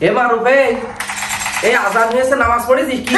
এ মারুফ এই আজান হয়েছে, নামাজ পড়েছিস কি?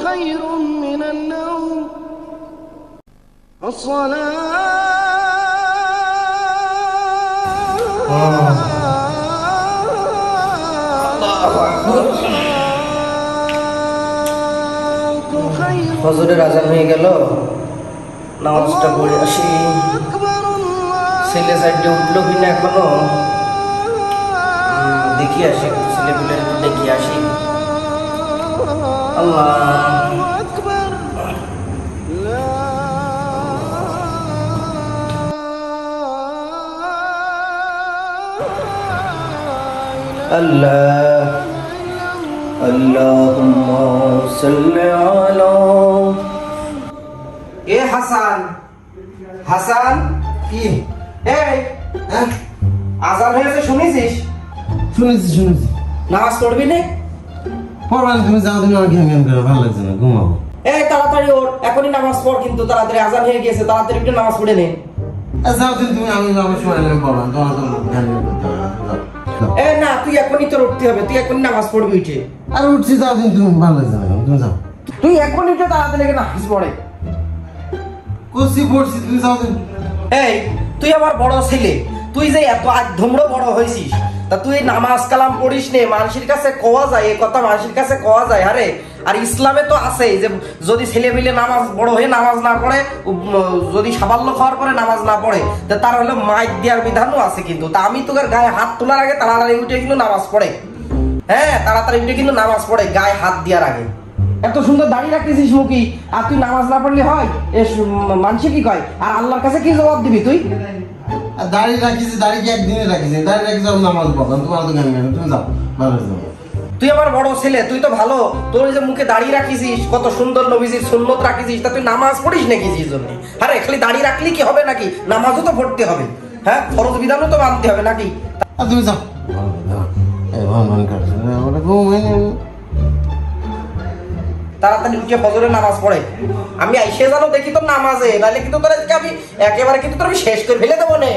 خير من النوم ফজরের আজান হয়ে গেল, নামাজটা পড়ে আসি। ছেলে সাইডে উঠলো কিনা এখনো দেখি আসি, ছেলে পেলে দেখি আসি। আল্লাহ আল্লাহ আল্লাহুম্মা সাল্লি আলা। এ হাসান, হাসান কি এই আজান হয়েছে শুনেছিস? শুনেছি। নামাজ পড়বি না? পড়বা না, তুমি যাও, তুমি আমার ঘ্যাম ঘ্যাম করে ভালো লাগছে না, ঘুমাবো। এই তাড়াতাড়ি ওঠ, এখনই নামাজ পড়, কিন্তু তাড়াতাড়ি আজান হয়ে গেছে, তাড়াতাড়ি একটু নামাজ পড়ে নে। যাও তুমি, আমি আমার সময় নেই পড়বা, তোমার তো ঘ্যাম ঘ্যাম করতে হবে না। এই না, তুই এখনই তোর উঠতে হবে, তুই এখনই নামাজ পড়বি উঠে। আর উঠছি, যাও তুমি ভালো লাগছে না, তুমি যাও। তুই এখনই উঠে তাড়াতাড়ি নামাজ পড়ে। করছি পড়ছি, তুমি যাও তুমি। এই তুই আমার বড় ছেলে, তুই যে এত আধমড়ো বড় হয়েছিস, তা তুই নামাজ কালাম পড়িস নে? মানুষের কাছে কোয়া যায় এ কথা, মানুষের কাছে কোয়া যায়। আরে আর ইসলামে তো আছে যে যদি ছেলে মিলে নামাজ বড় হয়ে নামাজ না পড়ে, যদি সাবাল্য খাওয়ার পরে নামাজ না পড়ে, তা তার হলো মাইক দেওয়ার বিধানও আছে কিন্তু। তা আমি তোকে গায়ে হাত তোলার আগে তাড়াতাড়ি উঠে কিন্তু নামাজ পড়ে। হ্যাঁ, তাড়াতাড়ি উঠে কিন্তু নামাজ পড়ে গায়ে হাত দেওয়ার আগে। এত সুন্দর দাড়ি রাখতেছিস মুখি, আর তুই নামাজ না পড়লে হয়? এ মানুষে কি কয়, আর আল্লাহর কাছে কি জবাব দিবি তুই? আর দাড়ি রাখিছি, দাড়ি কি একদিনে রাখিছি? দাড়ি রাখি যাও নামাজ পড়বা, তোমার তো ঘ্যাম ঘ্যাম, তুমি যাও ভালো লাগছে না। তুই আমার বড় ছেলে, তুই তো ভালো, তোর যে মুখে দাড়ি রাখিছিস, কত সুন্দর নবীজির সুন্নত রাখিছিস, তা তুই নামাজ পড়িস নাকি যে জন্য? আরে খালি দাড়ি রাখলি কি হবে নাকি? নামাজও তো পড়তে হবে, হ্যাঁ, ফরজ বিধানও তো মানতে হবে নাকি? আর তুমি যাও, মন কাটছে না, ওটা ঘুমাই নেই। তাড়াতাড়ি উঠে ফজরের নামাজ পড়ে। আমি আইসে জানো দেখি তোর নামাজে, নাহলে কিন্তু তোর আজকে আমি একেবারে কিন্তু তোর আমি শেষ করে ফেলে দেবো না।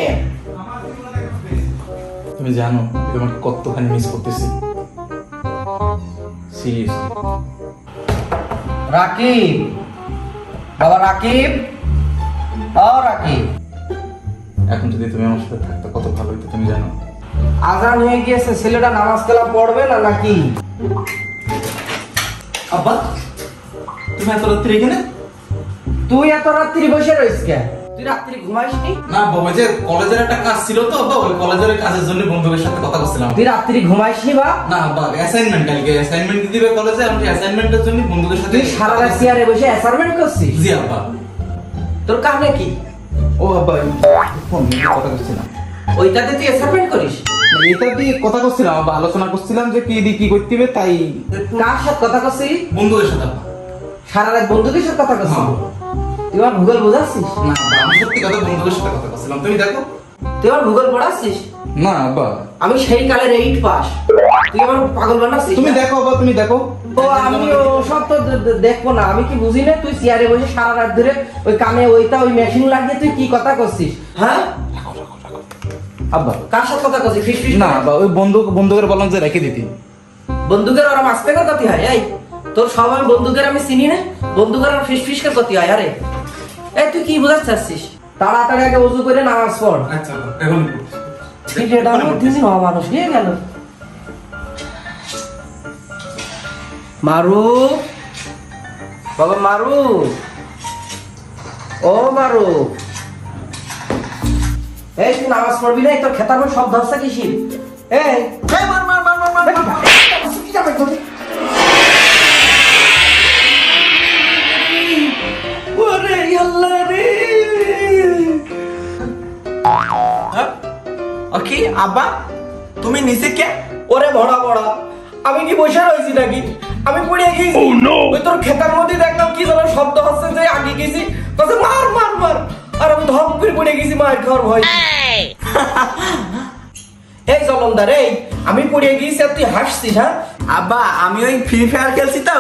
তুমি জানো তোমাকে কতখানি মিস করতেছি, সিরিয়াসলি। রাকিব, বাবা রাকিব, ও রাকিব, এখন যদি তুমি আমার সাথে থাকতে কত ভালো হতো তুমি জানো। আজান হয়ে গিয়েছে, ছেলেটা নামাজ কালাম পড়বে না নাকি? আব্বা তুমি এত রাত্রি এখানে? তুই এত রাত্রি বসে রইস কেন? তুই রাত্রি ঘুমাইসনি? না বাবা, যে কলেজের একটা কাজ ছিল তো বাবা, ওই কলেজের কাজের জন্য বন্ধুদের সাথে কথা বলছিলাম। তুই রাত্রি ঘুমাইসনি বা? না বাবা, অ্যাসাইনমেন্ট কালকে অ্যাসাইনমেন্ট দিবে কলেজে, আমি অ্যাসাইনমেন্টের জন্য বন্ধুদের সাথে। তুই সারা রাত চেয়ারে বসে অ্যাসাইনমেন্ট করছিস? জি আব্বা। তোর কারণে কি? ও আব্বা, ফোন দিয়ে কথা করছিলাম। ওইটাতে তুই অ্যাসাইনমেন্ট করিস? এটা দিয়ে কথা করছিলাম আব্বা, আলোচনা করছিলাম যে কি দিয়ে কি করতে হবে, তাই। কার সাথে কথা করছিস? বন্ধুদের সাথে। সারা রাত বন্ধুদের সাথে কথা করছিস? তুই আমার ভূগোল বোঝাচ্ছিস? না আব্বা, আমি সত্যি কথা বন্ধুদের সাথে কথা করছিলাম, তুমি দেখো। তুই আমার ভূগোল পড়াচ্ছিস? না আব্বা, আমি সেই কালের 8 পাস, তুই আমার পাগল বানাচ্ছিস? তুমি দেখো আব্বা, তুমি দেখো। তো আমি সব তো দেখবো না, আমি কি বুঝি না? তুই চেয়ারে বসে সারা রাত ধরে ওই কানে ওইটা ওই মেশিন লাগিয়ে তুই কি কথা করছিস? হ্যাঁ আব্বা, কার সাথে কথা করছিস? ফিস ফিস না আব্বা, ওই বন্ধুদের বললাম যে রেখে দিতি। বন্দুকের ওরা মাছ থেকে ক্ষতি হয়? এই তোর সবাই বন্দুকের আমি চিনি না, বন্দুকের আর ফিস ফিস করে ক্ষতি হয়? আরে এই তুই কি বোঝাতে চাচ্ছিস? তাড়াতাড়ি আগে ওযু করে নামাজ পড়। আচ্ছা এখন মানুষ নিয়ে গেল। মারু, বাবা মারু, ও মারু, এই তুই নামাজ পড়বি না? তোর খেতার সব ধরছে কিসির? এই মার মার মার মার মার কি যাবে তোর? ওরে আল্লাহ রে! ওকে আব্বা, তুমি নিচে কে? ওরে বড়া বড়া, আমি কি বসে রয়েছি নাকি? আমি পড়ে গেছি। ওই তোর খেতার মধ্যে দেখলাম কি যেন শব্দ হচ্ছে, যে আগে গেছি কাছে মার মার মার, আর আমি ধপ করে পড়ে গেছি মার খাওয়ার ভয়। এই জলন্দার, এই আমি পড়ে গেছি আর তুই হাসছিস? হ্যাঁ আব্বা আমি ওই ফ্রি ফায়ার খেলছি তো,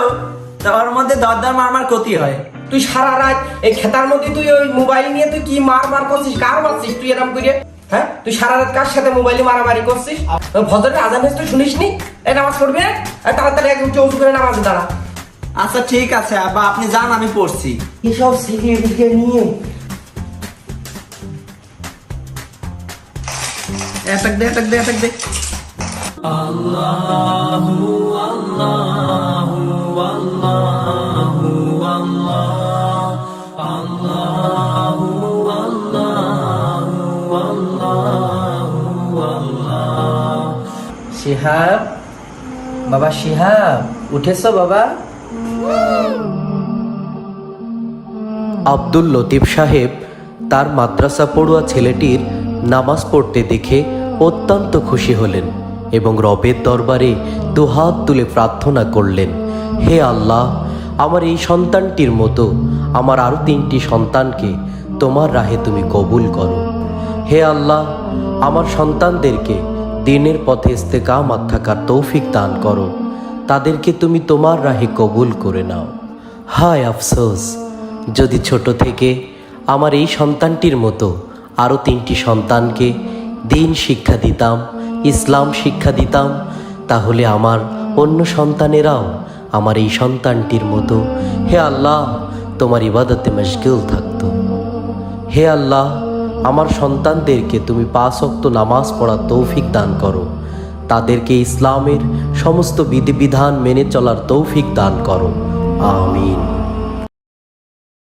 ওর মধ্যে দরদার মারমার ক্ষতি হয়। তুই সারা রাত এই খেতার মধ্যে তুই ওই মোবাইল নিয়ে তুই কি মার মার করছিস? কার মারছিস তুই এরকম করে? হ্যাঁ তুই সারা রাত কার সাথে মোবাইলে মারামারি করছিস? ভদ্রের আজান হয়েছে তুই শুনিস নি? এই নামাজ পড়বি না? তাড়াতাড়ি একদম চৌচু করে নামাজ দাঁড়া। আচ্ছা ঠিক আছে আব্বা, আপনি যান, আমি পড়ছি। এসব শিখে দিকে নিয়ে অ্যাটাক দে অ্যাটাক দে অ্যাটাক দে। শিহাব, বাবা শিহাব, উঠেছো বাবা? আব্দুল লতিফ সাহেব তার মাদ্রাসা পড়ুয়া ছেলেটির নামাজ পড়তে দেখে অত্যন্ত খুশি হলেন এবং রবের দরবারে দুহাত তুলে প্রার্থনা করলেন, হে আল্লাহ, আমার এই সন্তানটির মতো আমার আরও 3টি সন্তানকে তোমার রাহে তুমি কবুল করো। হে আল্লাহ, আমার সন্তানদেরকে দিনের পথে ইস্তেকামাত থাকার তৌফিক দান করো, তাদেরকে তুমি তোমার রাহে কবুল করে নাও। হায় আফসোস, যদি ছোট থেকে আমার এই সন্তানটির মতো আরও 3টি সন্তানকে দিন শিক্ষা দিতাম, ইসলাম শিক্ষা দিতাম, তাহলে আমার অন্য সন্তানেরাও আমার এই সন্তানটির মতো হে আল্লাহ তোমার ইবাদতে মশগুল থাকতো। হে আল্লাহ, আমার সন্তানদেরকে তুমি 5 ওয়াক্ত নামাজ পড়ার তৌফিক দান করো, তাদেরকে ইসলামের সমস্ত বিধিবিধান মেনে চলার তৌফিক দান করো। আমিন।